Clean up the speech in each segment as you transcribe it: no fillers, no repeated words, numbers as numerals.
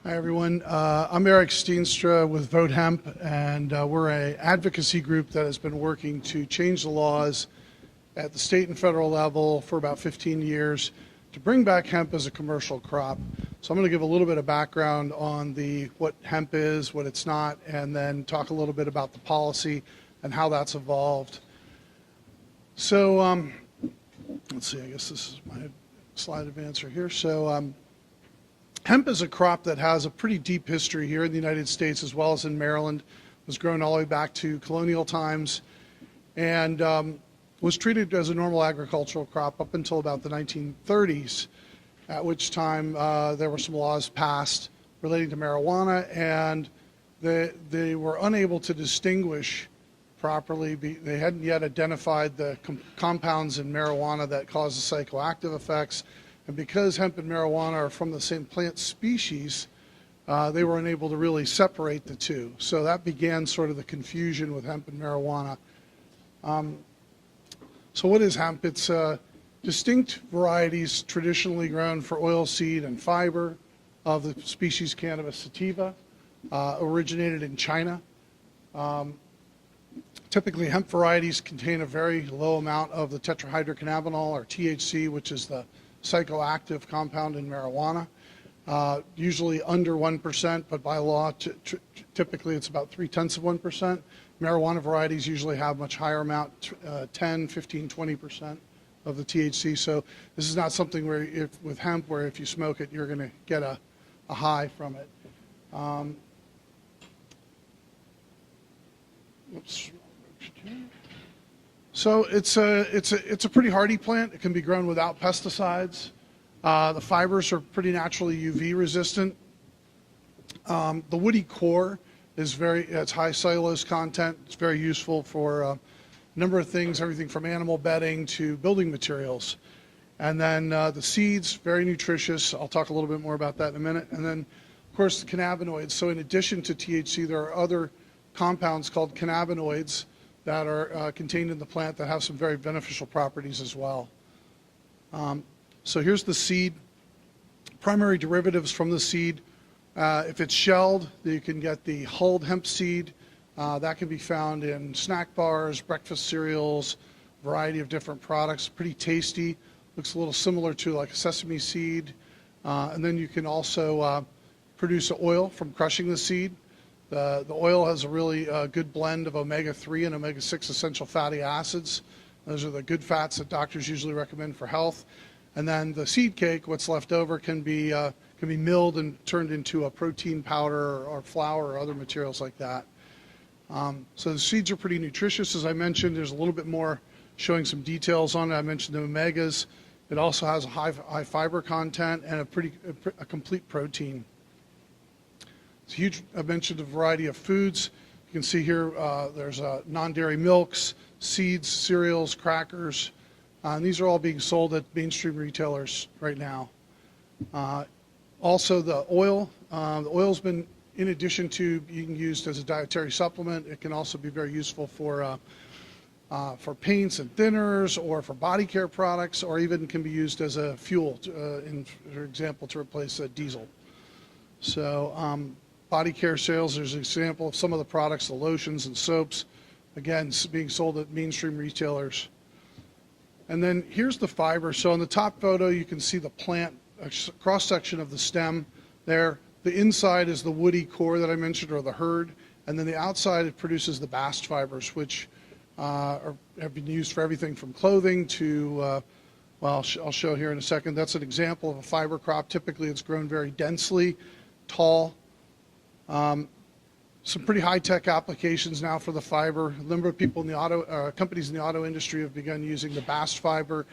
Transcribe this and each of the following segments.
Hi, everyone. I'm Eric Steenstra with Vote Hemp, and we're an advocacy group that has been working to change the laws at the state and federal level for about 15 years to bring back hemp as a commercial crop. So I'm going to give a little bit of background on what hemp is, what it's not, and then talk a little bit about the policy and how that's evolved. So let's see, I guess this is my slide advancer here. So hemp is a crop that has a pretty deep history here in the United States as well as in Maryland. It was grown all the way back to colonial times and was treated as a normal agricultural crop up until about the 1930s, at which time there were some laws passed relating to marijuana, and they were unable to distinguish properly. They hadn't yet identified the compounds in marijuana that cause the psychoactive effects. And because hemp and marijuana are from the same plant species, they were unable to really separate the two. So that began sort of the confusion with hemp and marijuana. So what is hemp? It's distinct varieties traditionally grown for oil seed and fiber of the species Cannabis sativa, originated in China. Typically, hemp varieties contain a very low amount of the tetrahydrocannabinol, or THC, which is the psychoactive compound in marijuana, usually under 1%, but by law, typically it's about 0.3%. Marijuana varieties usually have much higher amount, 10, 15, 20% of the THC. So this is not something where, with hemp, where if you smoke it, you're going to get a high from it. Oops. So it's a pretty hardy plant. It can be grown without pesticides. The fibers are pretty naturally UV resistant. The woody core is it's high cellulose content. It's very useful for a number of things, everything from animal bedding to building materials. And then the seeds, very nutritious. I'll talk a little bit more about that in a minute. And then, of course, the cannabinoids. So in addition to THC, there are other compounds called cannabinoids that are contained in the plant that have some very beneficial properties as well. So here's the seed. Primary derivatives from the seed. If it's shelled, you can get the hulled hemp seed. That can be found in snack bars, breakfast cereals, a variety of different products. Pretty tasty. Looks a little similar to like a sesame seed. And then you can also produce oil from crushing the seed. The oil has a really good blend of omega-3 and omega-6 essential fatty acids. Those are the good fats that doctors usually recommend for health. And then the seed cake, what's left over, can be milled and turned into a protein powder or flour or other materials like that. So the seeds are pretty nutritious. As I mentioned, there's a little bit more showing some details on it. I mentioned the omegas. It also has a high fiber content and a complete protein. It's huge. I mentioned a variety of foods. You can see here there's non-dairy milks, seeds, cereals, crackers. And these are all being sold at mainstream retailers right now. Also the oil. The oil's been, in addition to being used as a dietary supplement, it can also be very useful for paints and thinners or for body care products, or even can be used as a fuel, for example, to replace diesel. So body care sales, there's an example of some of the products, the lotions and soaps, again, being sold at mainstream retailers. And then here's the fiber. So in the top photo, you can see the plant, a cross-section of the stem there. The inside is the woody core that I mentioned, or the hurd, and then the outside, it produces the bast fibers, which have been used for everything from clothing to, well, I'll show here in a second. That's an example of a fiber crop. Typically, it's grown very densely, tall. Some pretty high-tech applications now for the fiber. A number of people in the companies in the auto industry have begun using the bast fiber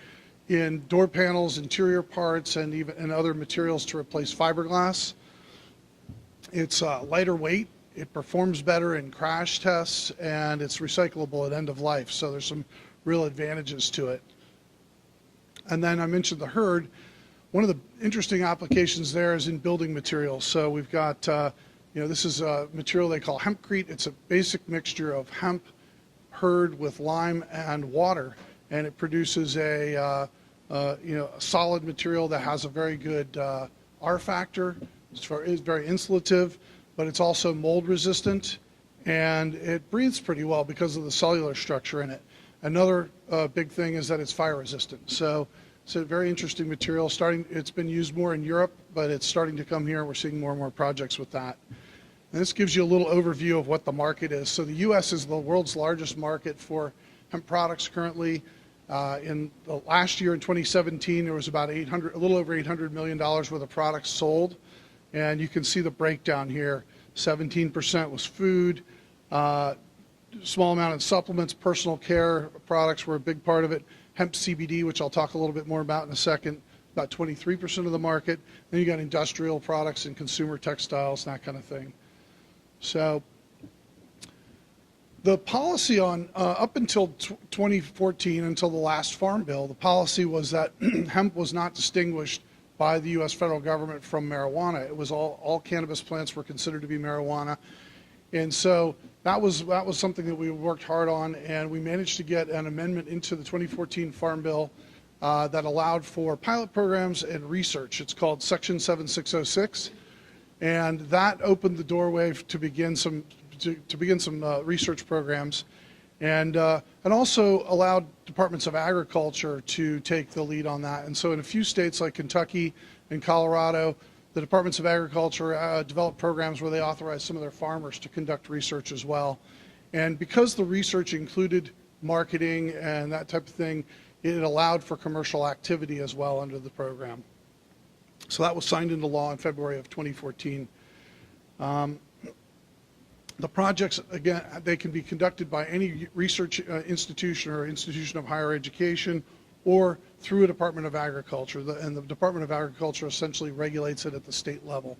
in door panels, interior parts, and even other materials to replace fiberglass. It's lighter weight. It performs better in crash tests, and it's recyclable at end of life. So there's some real advantages to it. And then I mentioned the hurd. One of the interesting applications there is in building materials. So we've got this is a material they call hempcrete. It's a basic mixture of hemp, hurd with lime and water, and it produces a solid material that has a very good R factor, It's very insulative, but it's also mold resistant, and it breathes pretty well because of the cellular structure in it. Another big thing is that it's fire resistant. So it's a very interesting material. It's been used more in Europe, but it's starting to come here. We're seeing more and more projects with that. And this gives you a little overview of what the market is. So the U.S. is the world's largest market for hemp products currently. In the last year, in 2017, there was about a little over $800 million worth of products sold. And you can see the breakdown here. 17% was food, small amount of supplements, personal care products were a big part of it. Hemp CBD, which I'll talk a little bit more about in a second, about 23% of the market. Then you got industrial products and consumer textiles, that kind of thing. So the policy on up until 2014, until the last Farm Bill, the policy was that hemp was not distinguished by the U.S. federal government from marijuana. It was all cannabis plants were considered to be marijuana. And so that was something that we worked hard on, and we managed to get an amendment into the 2014 Farm Bill that allowed for pilot programs and research. It's called Section 7606, and that opened the doorway to begin some research programs, and also allowed departments of agriculture to take the lead on that. And so in a few states like Kentucky and Colorado, the departments of agriculture developed programs where they authorized some of their farmers to conduct research as well. And because the research included marketing and that type of thing, it allowed for commercial activity as well under the program. So that was signed into law in February of 2014. The projects, again, they can be conducted by any research institution or institution of higher education or through a Department of Agriculture. And the Department of Agriculture essentially regulates it at the state level.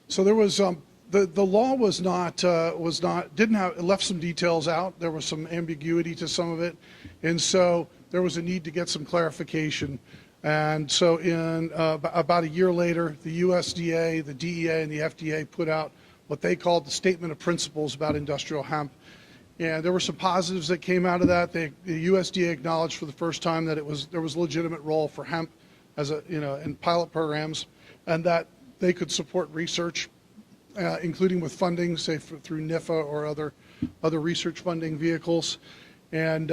So there was, the law was not, it left some details out. There was some ambiguity to some of it. And so there was a need to get some clarification. And so in about a year later, the USDA, the DEA, and the FDA put out what they called the Statement of Principles about industrial hemp. And there were some positives that came out of that. The USDA acknowledged for the first time that there was a legitimate role for hemp as in pilot programs, and that they could support research, including with funding, say through NIFA or other research funding vehicles. And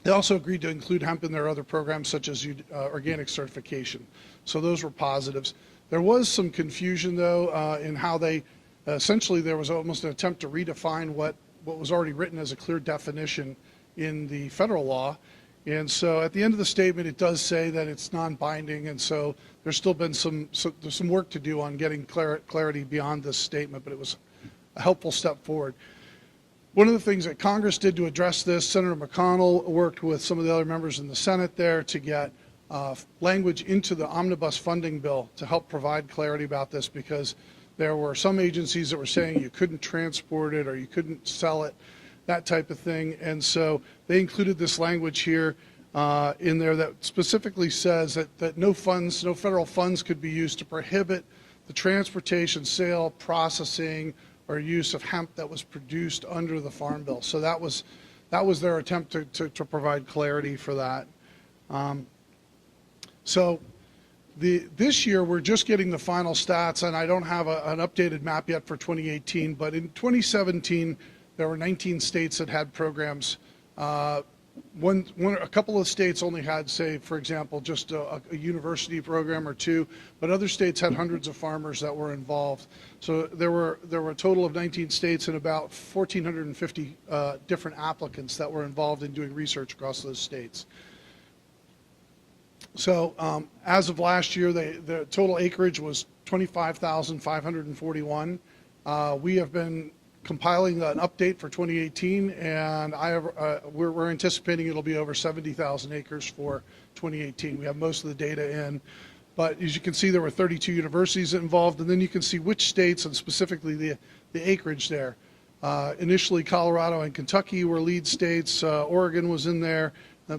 they also agreed to include hemp in their other programs, such as organic certification. So those were positives. There was some confusion, though, in how they essentially there was almost an attempt to redefine what was already written as a clear definition in the federal law. And so at the end of the statement, it does say that it's non-binding, and so there's still been there's some work to do on getting clarity beyond this statement, but it was a helpful step forward. One of the things that Congress did to address this, Senator McConnell worked with some of the other members in the Senate there to get language into the omnibus funding bill to help provide clarity about this, because there were some agencies that were saying you couldn't transport it or you couldn't sell it, that type of thing. And so they included this language here in there that specifically says that no federal funds could be used to prohibit the transportation, sale, processing, or use of hemp that was produced under the Farm Bill. So that was their attempt to provide clarity for that. So this year we're just getting the final stats, and I don't have an updated map yet for 2018, but in 2017 there were 19 states that had programs. A couple of states only had, say, for example, just a university program or two, but other states had hundreds of farmers that were involved. So there were a total of 19 states and about 1,450 different applicants that were involved in doing research across those states. So as of last year, the total acreage was 25,541. We have been compiling an update for 2018, and we're anticipating it'll be over 70,000 acres for 2018. We have most of the data in, but as you can see, there were 32 universities involved, and then you can see which states and specifically the acreage there. Initially, Colorado and Kentucky were lead states. Oregon was in there.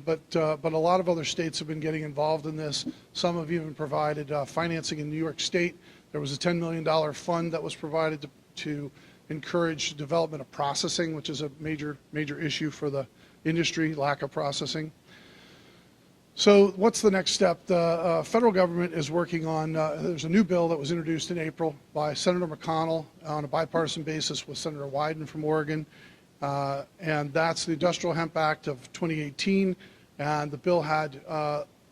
But a lot of other states have been getting involved in this. Some have even provided financing in New York State. There was a $10 million fund that was provided to encourage development of processing, which is a major issue for the industry, lack of processing. So what's the next step? The federal government is working on, there's a new bill that was introduced in April by Senator McConnell on a bipartisan basis with Senator Wyden from Oregon. And that's the Industrial Hemp Act of 2018. And the bill had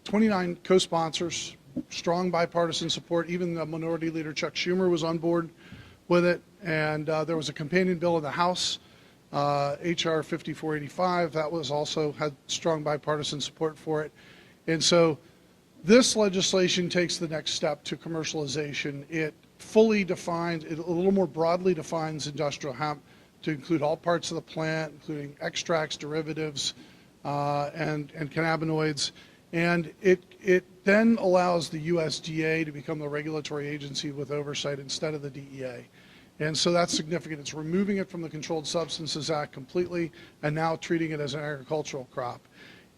29 co-sponsors, strong bipartisan support. Even the Minority Leader Chuck Schumer was on board with it. And there was a companion bill in the House, HR 5485, that was also had strong bipartisan support for it. And so this legislation takes the next step to commercialization. It fully defines, it a little more broadly defines industrial hemp to include all parts of the plant, including extracts, derivatives, and cannabinoids. And it then allows the USDA to become the regulatory agency with oversight instead of the DEA. And so that's significant. It's removing it from the Controlled Substances Act completely and now treating it as an agricultural crop.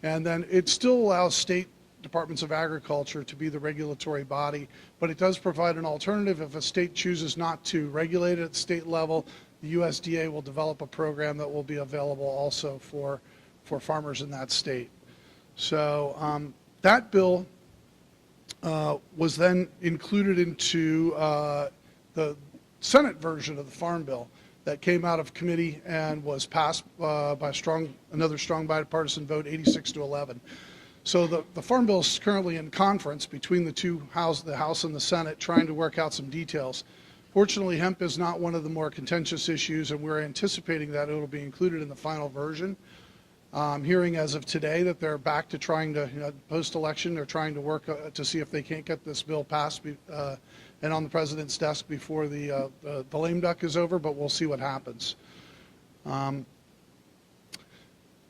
And then it still allows state departments of agriculture to be the regulatory body, but it does provide an alternative. If a state chooses not to regulate it at the state level, the USDA will develop a program that will be available also for farmers in that state. So that bill was then included into the Senate version of the Farm Bill that came out of committee and was passed by another strong bipartisan vote, 86-11. So the Farm Bill is currently in conference between the two houses, the House and the Senate, trying to work out some details. Fortunately, hemp is not one of the more contentious issues, and we're anticipating that it will be included in the final version. I'm hearing as of today that they're back to trying to, post-election, they're trying to work to see if they can't get this bill passed and on the president's desk before the lame duck is over, but we'll see what happens. One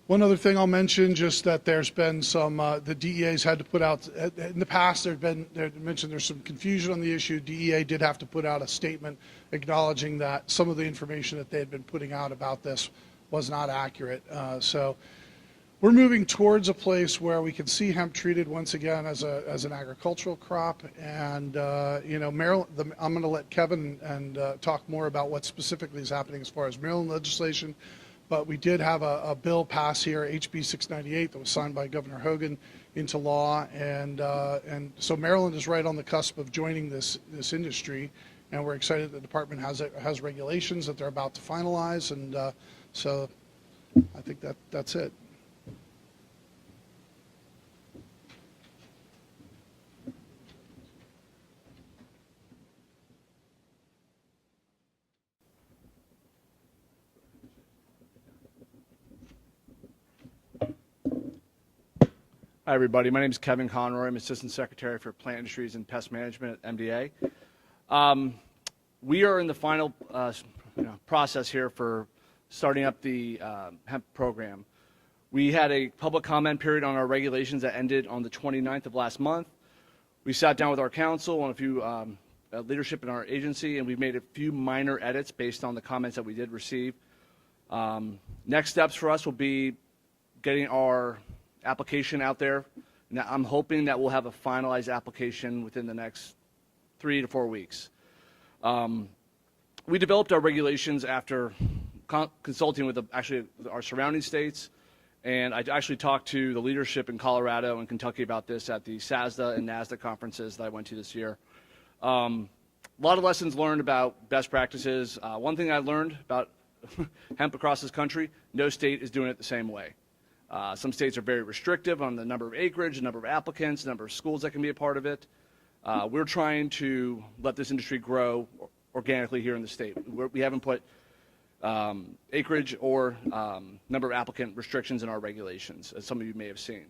other thing I'll mention, just that there's been some, the DEA's had to put out, in the past there's some confusion on the issue. DEA did have to put out a statement acknowledging that some of the information that they had been putting out about this was not accurate. So we're moving towards a place where we can see hemp treated once again as an agricultural crop. And Maryland, I'm going to let Kevin talk more about what specifically is happening as far as Maryland legislation. But we did have a bill pass here, HB 698, that was signed by Governor Hogan into law, and so Maryland is right on the cusp of joining this industry, and we're excited the department has regulations that they're about to finalize, and so I think that's it. Hi, everybody. My name is Kevin Conroy. I'm Assistant Secretary for Plant Industries and Pest Management at MDA. We are in the final process here for starting up the hemp program. We had a public comment period on our regulations that ended on the 29th of last month. We sat down with our council and a few leadership in our agency, and we've made a few minor edits based on the comments that we did receive. Next steps for us will be getting our application out there. Now, I'm hoping that we'll have a finalized application within the next 3 to 4 weeks. We developed our regulations after consulting with our surrounding states, and I actually talked to the leadership in Colorado and Kentucky about this at the SASDA and NASDA conferences that I went to this year. A lot of lessons learned about best practices. One thing I learned about hemp across this country, no state is doing it the same way. Some states are very restrictive on the number of acreage, the number of applicants, the number of schools that can be a part of it. We're trying to let this industry grow organically here in the state. We haven't put acreage or number of applicant restrictions in our regulations, as some of you may have seen.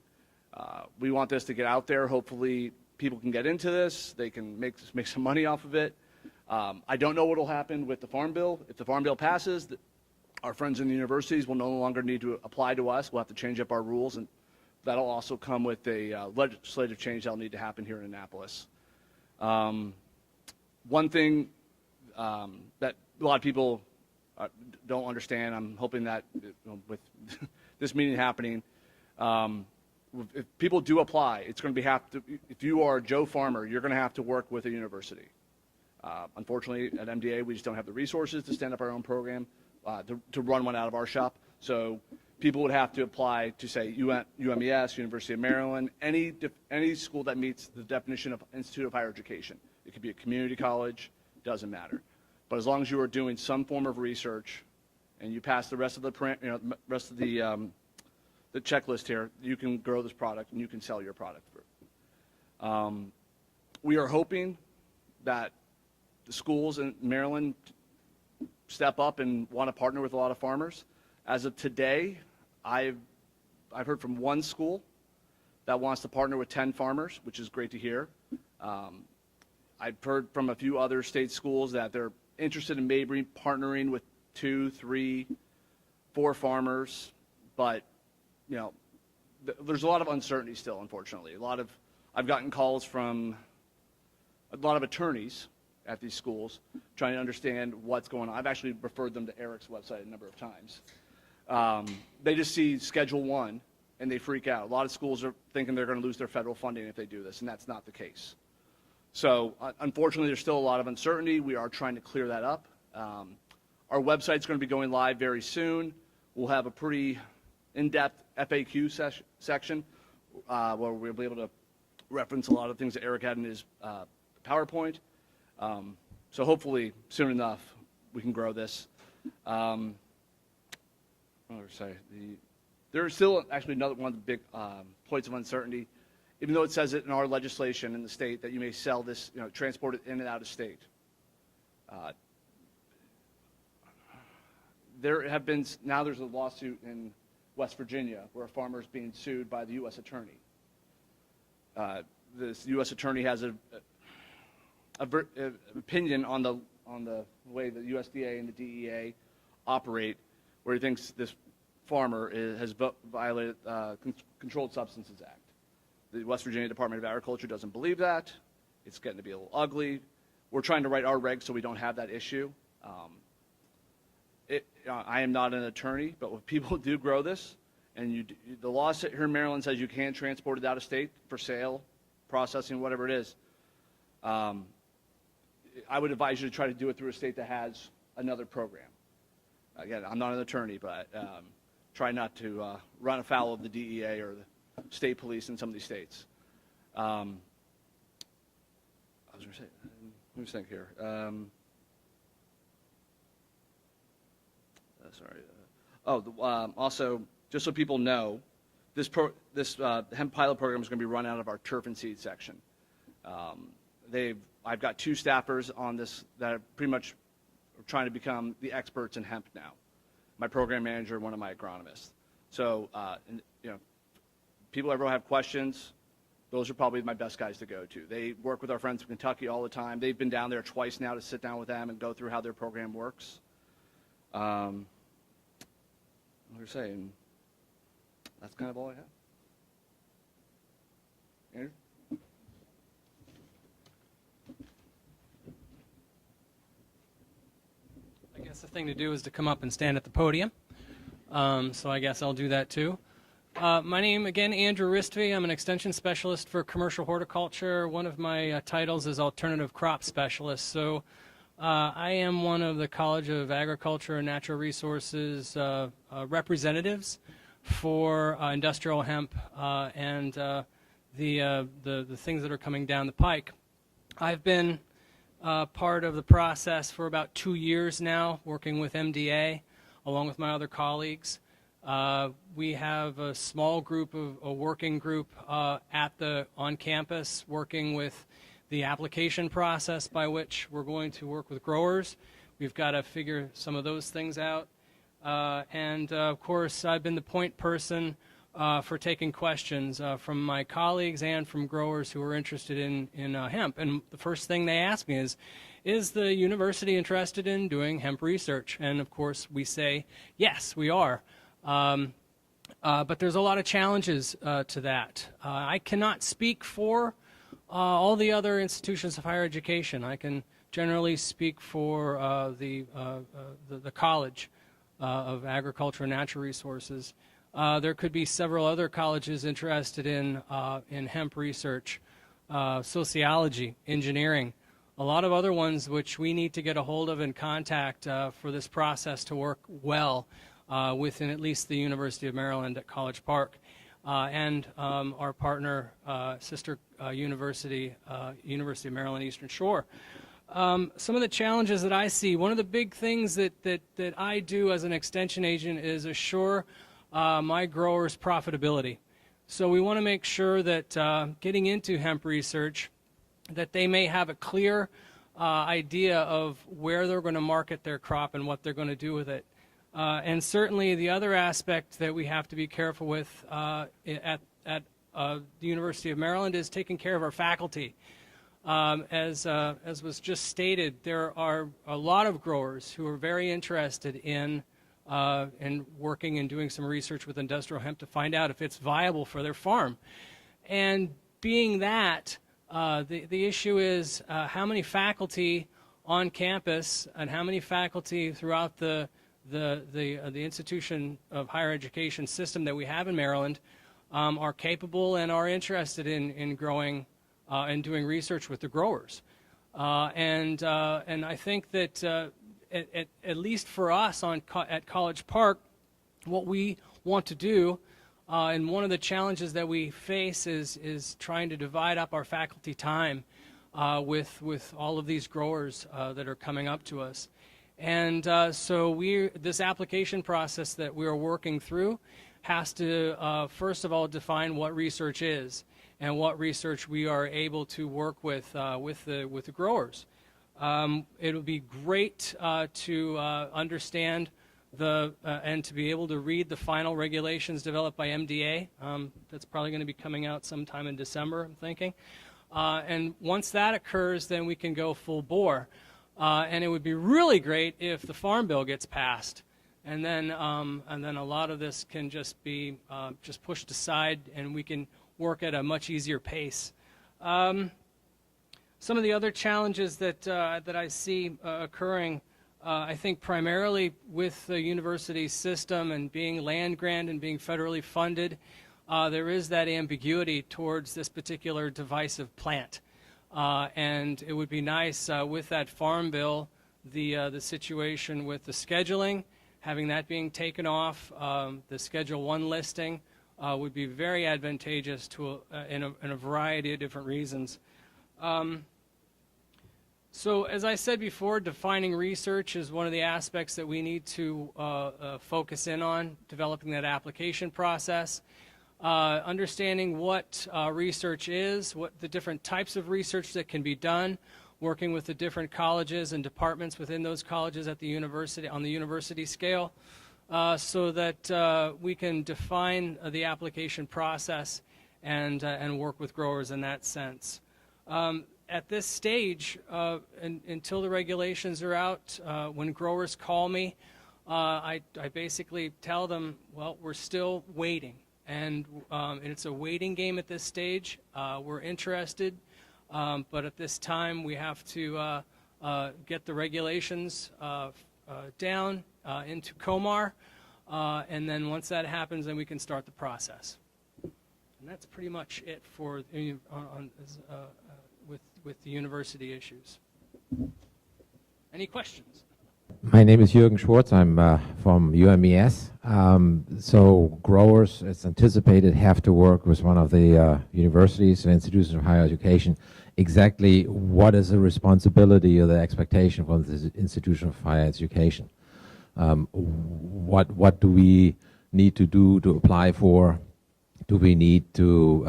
We want this to get out there. Hopefully people can get into this. They can make some money off of it. I don't know what will happen with the Farm Bill. If the Farm Bill passes, our friends in the universities will no longer need to apply to us. We'll have to change up our rules, and that'll also come with a legislative change that'll need to happen here in Annapolis. One thing that a lot of people don't understand, I'm hoping that with this meeting happening, if people do apply, it's going to be if you are Joe Farmer, you're going to have to work with a university. Unfortunately, at MDA, we just don't have the resources to stand up our own program. To run one out of our shop. So people would have to apply to, say, UMES, University of Maryland, any school that meets the definition of Institute of Higher Education. It could be a community college, doesn't matter. But as long as you are doing some form of research and you pass the rest of the the checklist here, you can grow this product and you can sell your product through. We are hoping that the schools in Maryland step up and want to partner with a lot of farmers. As of today, I've heard from one school that wants to partner with 10 farmers, which is great to hear. I've heard from a few other state schools that they're interested in maybe partnering with 2, 3, 4 farmers, but there's a lot of uncertainty still, unfortunately. I've gotten calls from a lot of attorneys at these schools trying to understand what's going on. I've actually referred them to Eric's website a number of times. They just see Schedule 1 and they freak out. A lot of schools are thinking they're going to lose their federal funding if they do this, and that's not the case. So unfortunately, there's still a lot of uncertainty. We are trying to clear that up. Our website's going to be going live very soon. We'll have a pretty in-depth FAQ section where we'll be able to reference a lot of things that Eric had in his PowerPoint. So hopefully, soon enough, we can grow this. There's still actually one of the big points of uncertainty, even though it says it in our legislation in the state that you may sell this, transport it in and out of state. There's a lawsuit in West Virginia where a farmer is being sued by the U.S. attorney. This U.S. attorney has an opinion on the way the USDA and the DEA operate, where he thinks this farmer has violated Controlled Substances Act. The West Virginia Department of Agriculture doesn't believe that. It's getting to be a little ugly. We're trying to write our regs so we don't have that issue. I am not an attorney, but when people do grow this, and the law here in Maryland says you can transport it out of state for sale, processing, whatever it is, I would advise you to try to do it through a state that has another program. Again, I'm not an attorney, but try not to run afoul of the DEA or the state police in some of these states. I was going to say, let me think here. Also, just so people know, this hemp pilot program is going to be run out of our turf and seed section. I've got 2 staffers on this that are pretty much trying to become the experts in hemp now. My program manager, one of my agronomists. So, people ever have questions, those are probably my best guys to go to. They work with our friends from Kentucky all the time. They've been down there twice now to sit down with them and go through how their program works. What was I saying? That's kind of all I have. Andrew? I guess the thing to do is to come up and stand at the podium. So I guess I'll do that too. My name, again, Andrew Ristvy. I'm an extension specialist for commercial horticulture. One of my titles is alternative crop specialist. So I am one of the College of Agriculture and Natural Resources representatives for industrial hemp and the things that are coming down the pike. I've been part of the process for about 2 years now, working with MDA along with my other colleagues. We have a small group a working group on campus working with the application process by which we're going to work with growers. We've got to figure some of those things out. Of course, I've been the point person for taking questions from my colleagues and from growers who are interested in hemp. And the first thing they ask me is the university interested in doing hemp research? And of course, we say, yes, we are. But there's a lot of challenges to that. I cannot speak for all the other institutions of higher education. I can generally speak for the College of Agriculture and Natural Resources. There could be several other colleges interested in hemp research, sociology, engineering, a lot of other ones which we need to get a hold of and contact for this process to work well. within at least the University of Maryland at College Park, and our partner, sister university, University of Maryland Eastern Shore. Some of the challenges that I see, one of the big things that I do as an extension agent is assure my growers' profitability. So we want to make sure that getting into hemp research, that they may have a clear idea of where they're going to market their crop and what they're going to do with it. And certainly the other aspect that we have to be careful with at the University of Maryland is taking care of our faculty. As was just stated, there are a lot of growers who are very interested in working and doing some research with industrial hemp to find out if it's viable for their farm. And being that, the issue is how many faculty on campus and how many faculty throughout the institution of higher education system that we have in Maryland are capable and are interested in growing and doing research with the growers. And I think that at least for us at College Park, what we want to do, and one of the challenges that we face is trying to divide up our faculty time with all of these growers that are coming up to us. And so this application process that we are working through has to, first of all, define what research is and what research we are able to work with the growers. It would be great to understand and to be able to read the final regulations developed by MDA. That's probably going to be coming out sometime in December, I'm thinking. And once that occurs, then we can go full bore. And it would be really great if the Farm Bill gets passed, and then a lot of this can just be just pushed aside, and we can work at a much easier pace. Some of the other challenges that I see occurring, I think primarily with the university system and being land grant and being federally funded, there is that ambiguity towards this particular divisive plant. And it would be nice with that Farm Bill, the situation with the scheduling, having that being taken off, the Schedule 1 listing would be very advantageous in a variety of different reasons. So as I said before, defining research is one of the aspects that we need to focus in on, developing that application process. Understanding what research is, what the different types of research that can be done, working with the different colleges and departments within those colleges at the university, on the university scale, so that we can define the application process and work with growers in that sense. At this stage, until the regulations are out, when growers call me, I basically tell them, well, we're still waiting. And it's a waiting game at this stage. We're interested, but at this time we have to get the regulations down into COMAR, and then once that happens, then we can start the process. And that's pretty much it for with the university issues. Any questions? My name is Jürgen Schwartz. I'm from UMES. So growers, as anticipated, have to work with one of the universities and institutions of higher education. Exactly what is the responsibility or the expectation from the institution of higher education? What do we need to do to apply for? Do we need to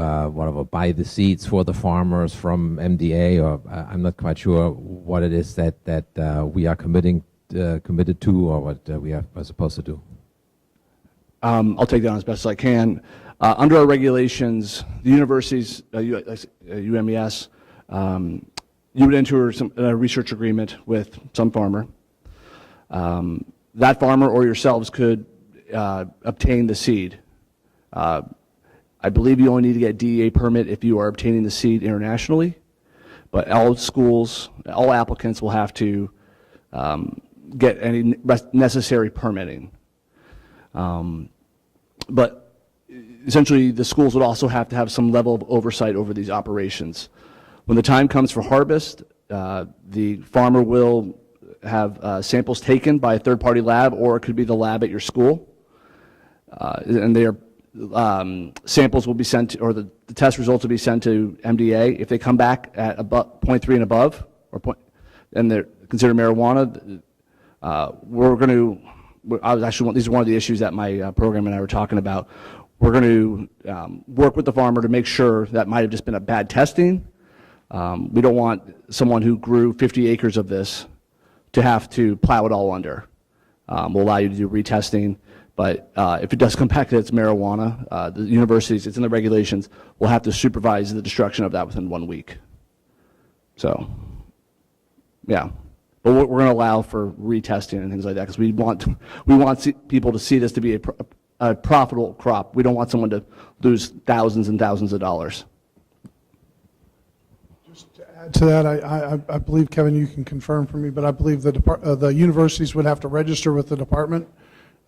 buy the seeds for the farmers from MDA? Or I'm not quite sure what it is that we are committed to, or what we are supposed to do. I'll take that on as best as I can. Under our regulations, the universities, UMES, you would enter a research agreement with some farmer. That farmer or yourselves could obtain the seed. I believe you only need to get a DEA permit if you are obtaining the seed internationally, but all schools, all applicants will have to get any necessary permitting. But essentially, the schools would also have to have some level of oversight over these operations. When the time comes for harvest, the farmer will have samples taken by a third-party lab, or it could be the lab at your school. and their samples will be sent, or the test results will be sent to MDA. If they come back at above 0.3 and above, and they're considered marijuana, we're going to. These are one of the issues that my program and I were talking about. We're going to work with the farmer to make sure that might have just been a bad testing. We don't want someone who grew 50 acres of this to have to plow it all under. We'll allow you to do retesting, but if it does come back that it's marijuana, the universities, it's in the regulations, will have to supervise the destruction of that within 1 week. So, yeah. But we're going to allow for retesting and things like that because we want people to see this to be a profitable crop. We don't want someone to lose thousands and thousands of dollars. Just to add to that, I believe, Kevin, you can confirm for me, but I believe the universities would have to register with the department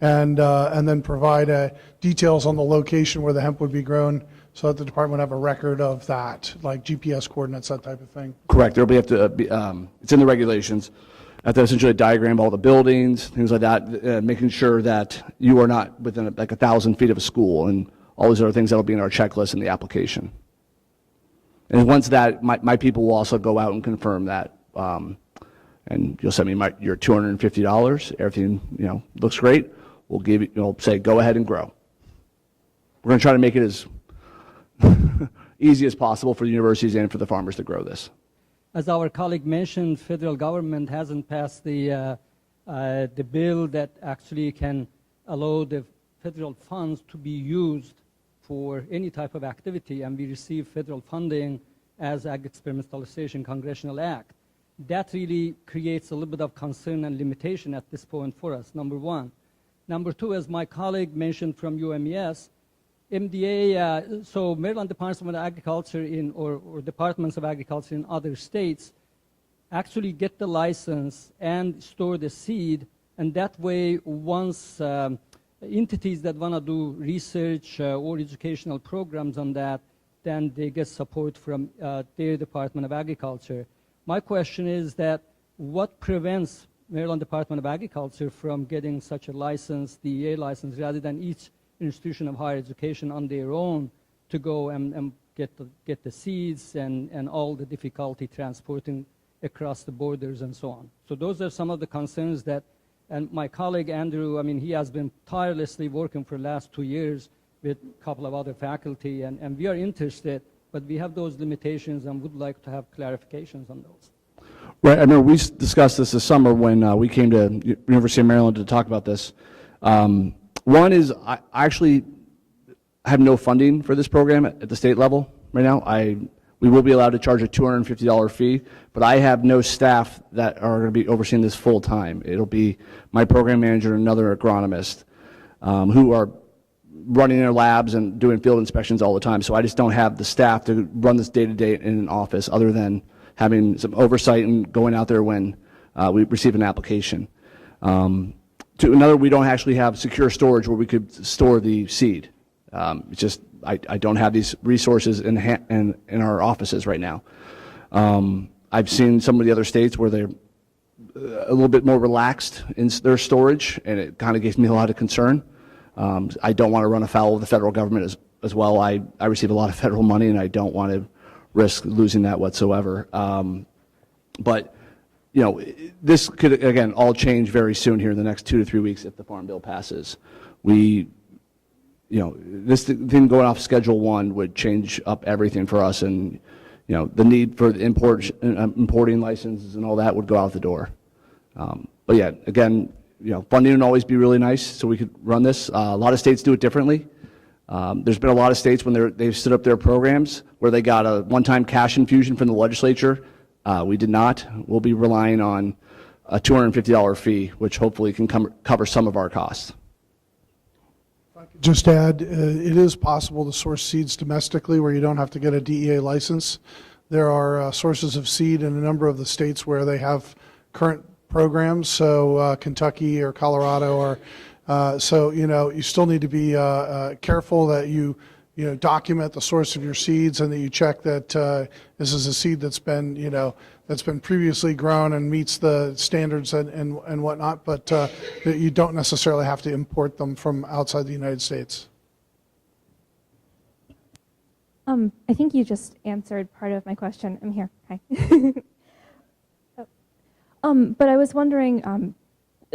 and then provide details on the location where the hemp would be grown so that the department would have a record of that, like GPS coordinates, that type of thing. Correct. There'll have to be, it's in the regulations. Have to essentially diagram all the buildings, things like that, making sure that you are not within like 1,000 feet of a school, and all these other things that'll be in our checklist in the application. And once that, my people will also go out and confirm that, and you'll send me your $250. Everything looks great. We'll give you, say go ahead and grow. We're going to try to make it as easy as possible for the universities and for the farmers to grow this. As our colleague mentioned, federal government hasn't passed the bill that actually can allow the federal funds to be used for any type of activity, and we receive federal funding as Ag Experimentalization Congressional Act. That really creates a little bit of concern and limitation at this point for us, number one. Number two, as my colleague mentioned from UMES, MDA, so Maryland Department of Agriculture or Departments of Agriculture in other states actually get the license and store the seed, and that way once entities that want to do research or educational programs on that, then they get support from their Department of Agriculture. My question is that what prevents Maryland Department of Agriculture from getting such a license, DEA license, rather than each institution of higher education on their own to go and get the seeds and all the difficulty transporting across the borders and so on. So those are some of the concerns that, and my colleague Andrew, I mean, he has been tirelessly working for the last 2 years with a couple of other faculty, and we are interested, but we have those limitations and would like to have clarifications on those. Right, I remember we discussed this summer when we came to University of Maryland to talk about this. One is I actually have no funding for this program at the state level right now. We will be allowed to charge a $250 fee, but I have no staff that are going to be overseeing this full time. It'll be my program manager and another agronomist who are running their labs and doing field inspections all the time. So I just don't have the staff to run this day-to-day in an office other than having some oversight and going out there when we receive an application. To another, we don't actually have secure storage where we could store the seed. It's just I don't have these resources in our offices right now. I've seen some of the other states where they're a little bit more relaxed in their storage, and it kind of gives me a lot of concern. I don't want to run afoul of the federal government as well. I receive a lot of federal money, and I don't want to risk losing that whatsoever. But this could, again, all change very soon here in the next 2 to 3 weeks if the Farm Bill passes. This thing going off Schedule 1 would change up everything for us, and, the need for the importing licenses and all that would go out the door. But yeah, again, funding would always be really nice so we could run this. A lot of states do it differently. There's been a lot of states when they've stood up their programs where they got a one-time cash infusion from the legislature. We did not. We'll be relying on a $250 fee, which hopefully can cover some of our costs. If I could just add, it is possible to source seeds domestically where you don't have to get a DEA license. There are sources of seed in a number of the states where they have current programs, so Kentucky or Colorado, or so you still need to be careful that you document the source of your seeds and that you check that this is a seed that's been that's been previously grown and meets the standards and whatnot, but you don't necessarily have to import them from outside the United States. I think you just answered part of my question. I'm here. Hi. But I was wondering,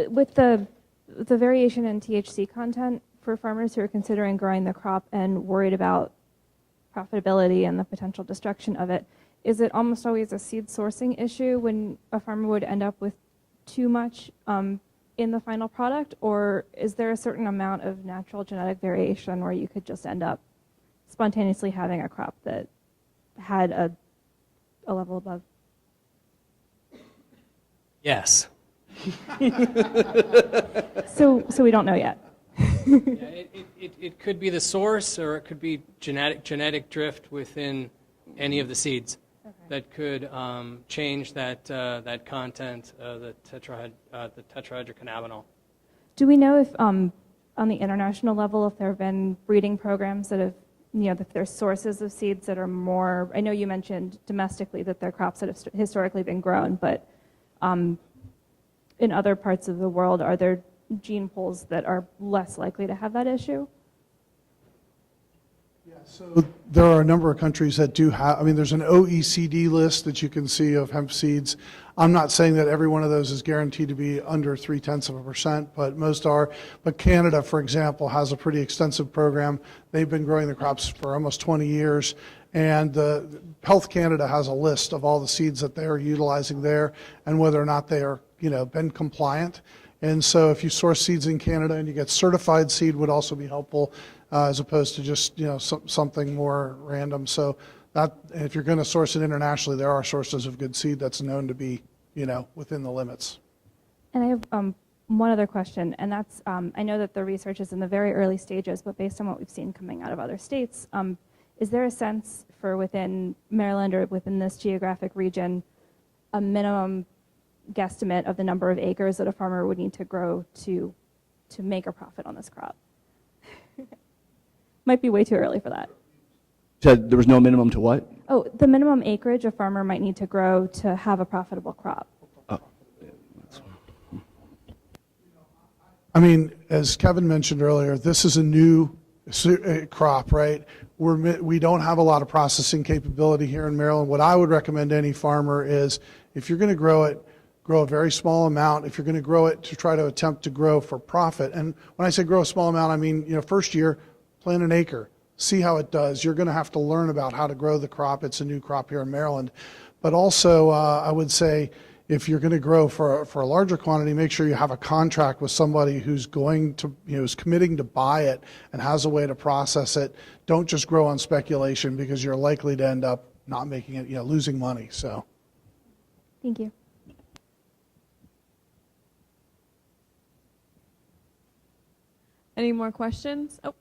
with the variation in THC content for farmers who are considering growing the crop and worried about profitability and the potential destruction of it, is it almost always a seed sourcing issue when a farmer would end up with too much in the final product, or is there a certain amount of natural genetic variation where you could just end up spontaneously having a crop that had a level above? Yes. So we don't know yet. Yeah, it could be the source, or it could be genetic drift within any of the seeds that could change that content, the tetrahydrocannabinol. Do we know if on the international level, if there have been breeding programs that have, that there's sources of seeds that are more, I know you mentioned domestically that they're crops that have historically been grown, but in other parts of the world, are there gene pools that are less likely to have that issue? Yeah, so there are a number of countries that do have, there's an OECD list that you can see of hemp seeds. I'm not saying that every one of those is guaranteed to be under 0.3%, but most are. But Canada, for example, has a pretty extensive program. They've been growing the crops for almost 20 years. And Health Canada has a list of all the seeds that they're utilizing there and whether or not they are, been compliant. And so if you source seeds in Canada and you get certified seed would also be helpful as opposed to just, something more random. So that if you're going to source it internationally, there are sources of good seed that's known to be, within the limits. And I have one other question, and that's, I know that the research is in the very early stages, but based on what we've seen coming out of other states, is there a sense for within Maryland or within this geographic region, a minimum guesstimate of the number of acres that a farmer would need to grow to make a profit on this crop? Might be way too early for that. Said there was no minimum to what? Oh, the minimum acreage a farmer might need to grow to have a profitable crop. As Kevin mentioned earlier, this is a new crop, right? We don't have a lot of processing capability here in Maryland. What I would recommend to any farmer is if you're going to grow it, grow a very small amount. If you're going to grow it to try to attempt to grow for profit, and when I say grow a small amount, first year, plant an acre, see how it does. You're going to have to learn about how to grow the crop. It's a new crop here in Maryland. But also, I would say if you're going to grow for a larger quantity, make sure you have a contract with somebody who's going to, is committing to buy it and has a way to process it. Don't just grow on speculation because you're likely to end up not making it, losing money. So, Thank you. Any more questions? Oh.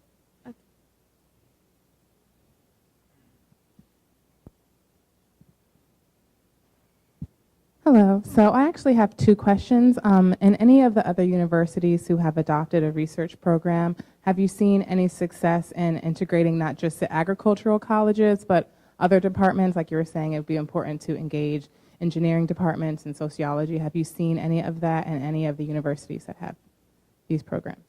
Hello. So I actually have two questions. In any of the other universities who have adopted a research program, have you seen any success in integrating not just the agricultural colleges, but other departments? Like you were saying, it would be important to engage engineering departments and sociology. Have you seen any of that in any of the universities that have these programs?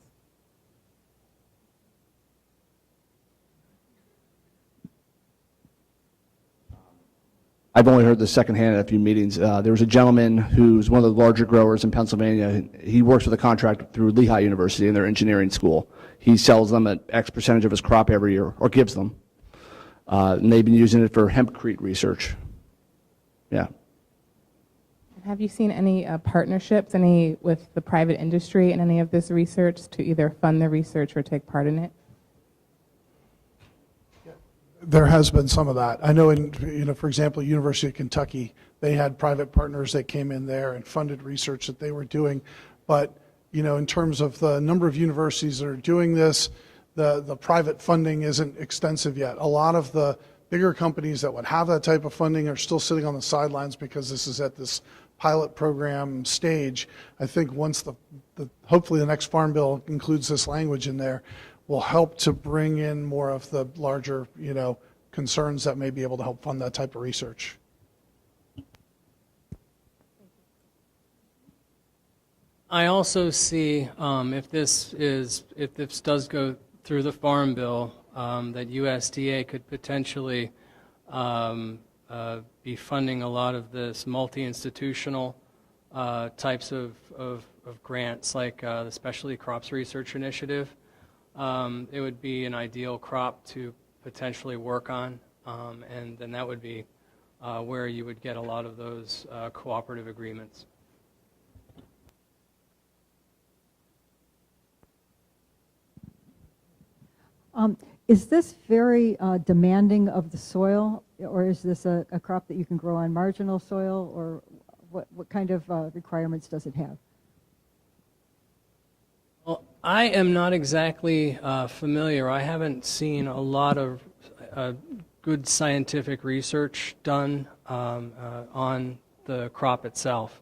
I've only heard this secondhand at a few meetings. There was a gentleman who's one of the larger growers in Pennsylvania. He works with a contract through Lehigh University in their engineering school. He sells them at X percentage of his crop every year, or gives them. And they've been using it for hempcrete research. Yeah. Have you seen any partnerships, any with the private industry in any of this research to either fund the research or take part in it? there has been some of that. I know in, for example, University of Kentucky, they had private partners that came in there and funded research that they were doing. But, in terms of the number of universities that are doing this, the private funding isn't extensive yet. A lot of the bigger companies that would have that type of funding are still sitting on the sidelines because this is at this pilot program stage. I think once hopefully the next Farm Bill includes this language in there, will help to bring in more of the larger, concerns that may be able to help fund that type of research. I also see if this does go through the Farm Bill, that USDA could potentially be funding a lot of this multi-institutional types of grants, like the Specialty Crops Research Initiative. It would be an ideal crop to potentially work on, and then that would be where you would get a lot of those cooperative agreements. Is this very demanding of the soil, or is this a crop that you can grow on marginal soil, or what kind of requirements does it have? Well, I am not exactly familiar. I haven't seen a lot of good scientific research done on the crop itself.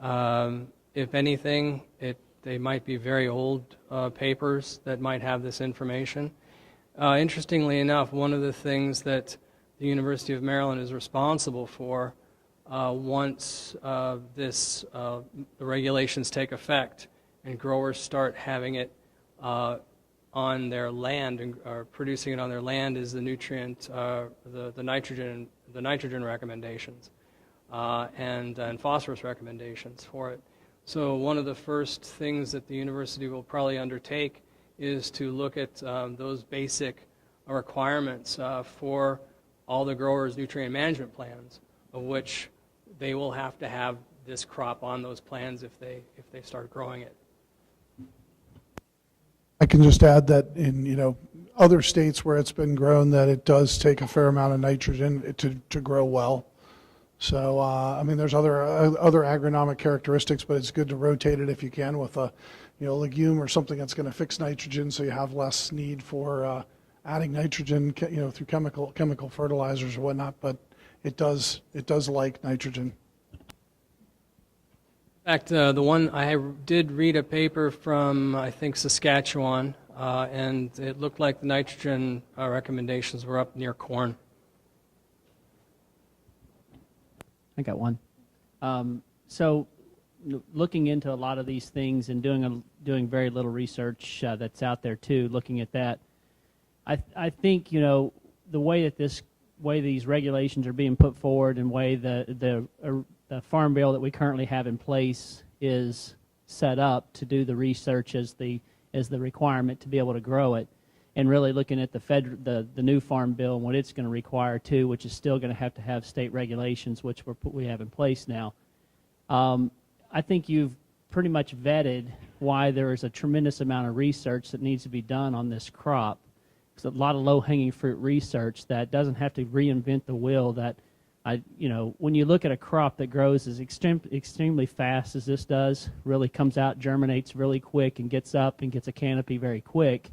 If anything, they might be very old papers that might have this information. Interestingly enough, one of the things that the University of Maryland is responsible for once the regulations take effect and growers start having it on their land or producing it on their land is the nutrient, the nitrogen recommendations and phosphorus recommendations for it. So one of the first things that the university will probably undertake is to look at those basic requirements for all the growers' nutrient management plans, of which they will have to have this crop on those plans if they start growing it. I can just add that in other states where it's been grown, that it does take a fair amount of nitrogen to grow well. So I mean, there's other agronomic characteristics, but it's good to rotate it if you can with a legume or something that's going to fix nitrogen, so you have less need for adding nitrogen through chemical fertilizers or whatnot. But it does like nitrogen. In fact, the one I did read a paper from, I think, Saskatchewan, and it looked like the nitrogen recommendations were up near corn. I got one. So, looking into a lot of these things and doing very little research that's out there too, looking at that, I think the way these regulations are being put forward and way the farm bill that we currently have in place is set up to do the research as the requirement to be able to grow it, and really looking at the new farm bill and what it's going to require too, which is still going to have state regulations, which we have in place now. I think you've pretty much vetted why there is a tremendous amount of research that needs to be done on this crop. There's a lot of low-hanging fruit research that doesn't have to reinvent the wheel. That when you look at a crop that grows as extremely fast as this does, really comes out, germinates really quick, and gets up and gets a canopy very quick,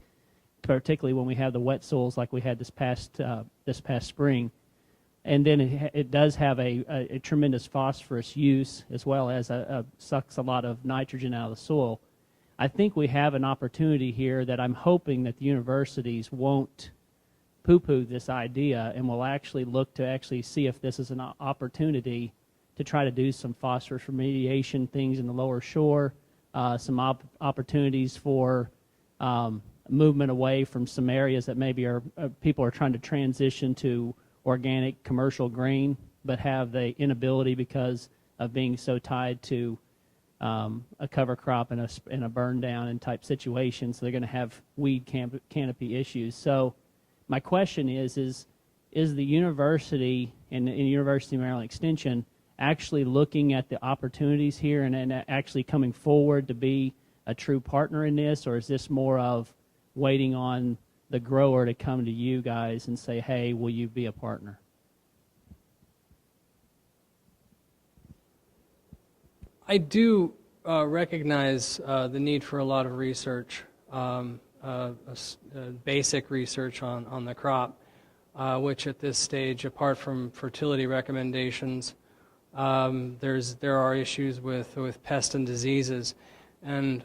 particularly when we have the wet soils like we had this past spring. And then it does have a tremendous phosphorus use, as well as sucks a lot of nitrogen out of the soil. I think we have an opportunity here that I'm hoping that the universities won't poo-poo this idea and will actually look to actually see if this is an opportunity to try to do some phosphorus remediation things in the lower shore, some opportunities for movement away from some areas that maybe people are trying to transition to organic commercial grain, but have the inability because of being so tied to a cover crop and a burn down and type situation. So they're going to have weed canopy issues. So my question is the university and University of Maryland Extension actually looking at the opportunities here and actually coming forward to be a true partner in this, or is this more of waiting on the grower to come to you guys and say, hey, will you be a partner? I do recognize the need for a lot of research, basic research on the crop, which at this stage, apart from fertility recommendations, there are issues with pests and diseases. And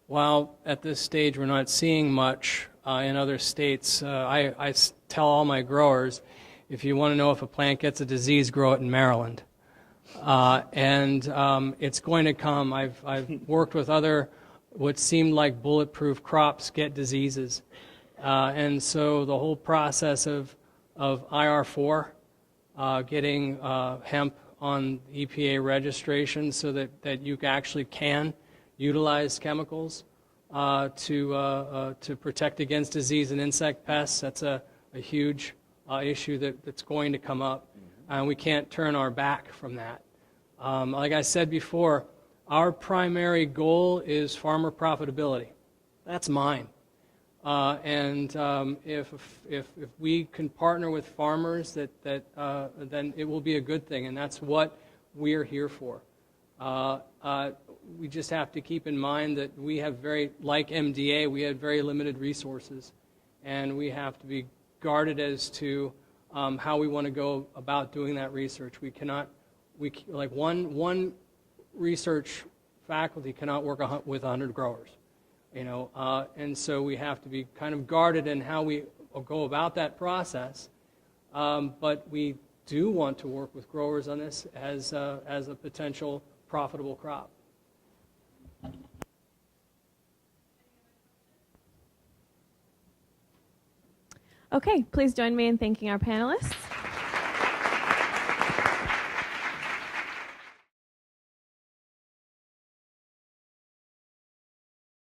while at this stage we're not seeing much in other states, I tell all my growers, if you want to know if a plant gets a disease, grow it in Maryland. It's going to come. I've worked with other what seemed like bulletproof crops get diseases. And so the whole process of IR4, getting hemp on EPA registration so that you actually can utilize chemicals to protect against disease and insect pests, that's a huge issue that's going to come up. And we can't turn our back from that. Like I said before, our primary goal is farmer profitability. That's mine. If we can partner with farmers, then it will be a good thing, and that's what we're here for. We just have to keep in mind that we have like MDA, we had very limited resources, and we have to be guarded as to how we want to go about doing that research. Like one research faculty cannot work with 100 growers. And so we have to be kind of guarded in how we go about that process. But we do want to work with growers on this as a potential profitable crop. Okay, please join me in thanking our panelists.